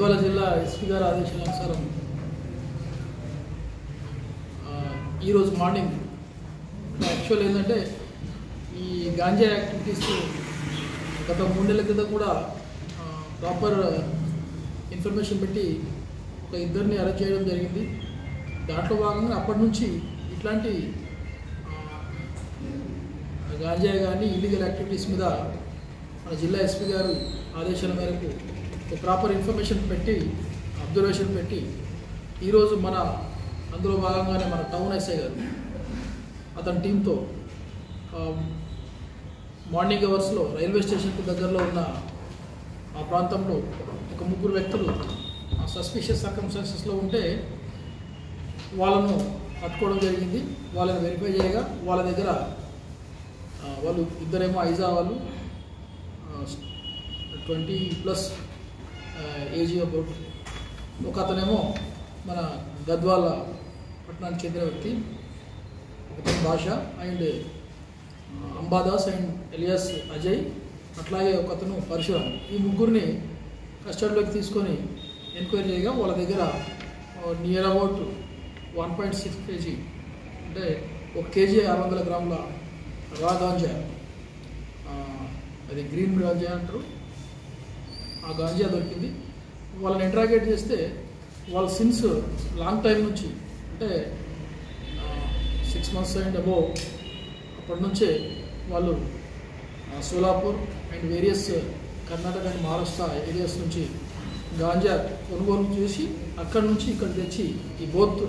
గద్వాల జిల్లా ఎస్పీ గారి ఆదేశానుసారం ఈరోజు మార్నింగ్ యాక్చువల్ ఏంటంటే ఈ గాంజా యాక్టివిటీస్ గత 3 నెలల క్రితం కూడా ప్రాపర్ ఇన్ఫర్మేషన్ పెట్టి ఒక ఇద్దరిని అరెస్ట్ చేయడం జరిగింది. దాంట్లో భాగంగా అప్పటి నుంచి ఇట్లాంటి గాంజా కానీ ఇల్లీగల్ యాక్టివిటీస్ మీద మన జిల్లా ఎస్పీ గారు ఆదేశాల మేరకు ఒక ప్రాపర్ ఇన్ఫర్మేషన్ పెట్టి అబ్జర్వేషన్ పెట్టి ఈరోజు మన అందులో భాగంగానే మన టౌన్ ఎస్ఐ గారు అతని టీంతో మార్నింగ్ అవర్స్లో రైల్వే స్టేషన్కి దగ్గరలో ఉన్న ఆ ప్రాంతంలో ఒక 3 వ్యక్తులు సస్పిషియస్ సర్కమ్స్టాన్సెస్లో ఉంటే వాళ్ళను పట్టుకోవడం జరిగింది. వాళ్ళని వెరిఫై చేయగా వాళ్ళ దగ్గర వాళ్ళు ఇద్దరేమో ఐజా వాళ్ళు 20+ ఏజ్ అబౌట్, ఒక అతనేమో మన గద్వాల పట్టణానికి చెందిన వ్యక్తి, ఒకతను భాష and Ambadas and alias Ajay, అట్లాగే ఒకతను పరశురామ్. ఈ ముగ్గురిని కస్టడీలోకి తీసుకొని ఎంక్వైరీ చేయగా వాళ్ళ దగ్గర నియర్ అబౌట్ 1.6 kg అంటే 1 kg 600 గ్రాముల రా గాంజా, అది గ్రీన్ గాంజా అంటారు, ఆ గాంజా దొరికింది. వాళ్ళని ఇంట్రాగేట్ చేస్తే వాళ్ళ సిన్స్ లాంగ్ టైం నుంచి అంటే 6 months అండ్ అబోవ్ అప్పటి నుంచే వాళ్ళు Solapur and various Karnataka and Maharashtra areas నుంచి గాంజా కొనుగోలు చేసి అక్కడి నుంచి ఇక్కడ తెచ్చి ఈ బోత్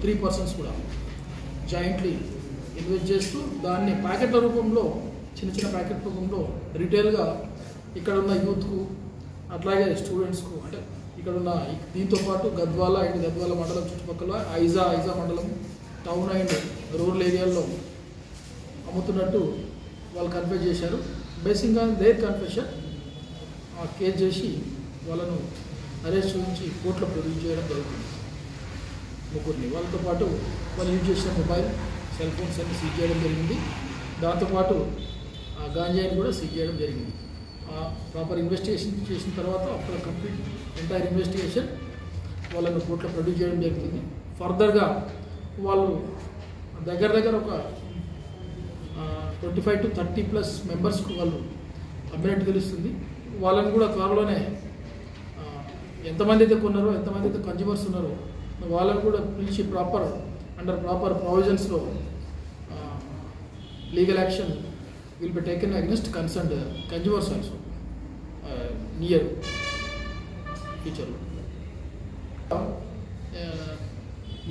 3 persons కూడా జాయింట్లీ ఇన్వెస్ట్ చేస్తూ దాన్ని ప్యాకెట్ల రూపంలో చిన్న ప్యాకెట్ రూపంలో రిటైల్గా ఇక్కడ ఉన్న యూత్కు అట్లాగే స్టూడెంట్స్కు అంటే ఇక్కడ ఉన్న దీంతో పాటు గద్వాల అండ్ గద్వాల మండలం చుట్టుపక్కల ఐజా మండలం టౌన్ అండ్ రూరల్ ఏరియాల్లో అమ్ముతున్నట్టు వాళ్ళు కన్ఫెస్ చేశారు. బేసిక్గా దేర్ కన్ఫెషన్ కేసు చేసి వాళ్ళను అరెస్ట్ నుంచి కోర్టులో ప్రొడ్యూస్ చేయడం జరుగుతుంది. ముగ్గురిని వాళ్ళతో పాటు వాళ్ళు యూజ్ చేసిన మొబైల్ సెల్ ఫోన్స్ అన్ని సీజ్ చేయడం జరిగింది. దాంతోపాటు గాంజాయిని కూడా సీజ్ చేయడం జరిగింది. ప్రాపర్ ఇన్వెస్టిగేషన్ చేసిన తర్వాత ఆఫ్టర్ కంప్లీట్ ఎంటైర్ ఇన్వెస్టిగేషన్ వాళ్ళను కోర్టులో ప్రొడ్యూస్ చేయడం జరుగుతుంది. ఫర్దర్గా వాళ్ళు దగ్గర ఒక 25 to 30+ మెంబర్స్కు వాళ్ళు అభ్యర్థి తెలుస్తుంది. వాళ్ళని కూడా త్వరలోనే ఎంతమంది అయితే కొన్నారో ఎంతమంది అయితే కన్జ్యూమర్స్ ఉన్నారో వాళ్ళని కూడా పిలిచి అండర్ ప్రాపర్ ప్రొవిజన్స్లో legal action will be taken against concerned consumers also near ఫ్యూచర్లో.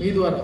మీ ద్వారా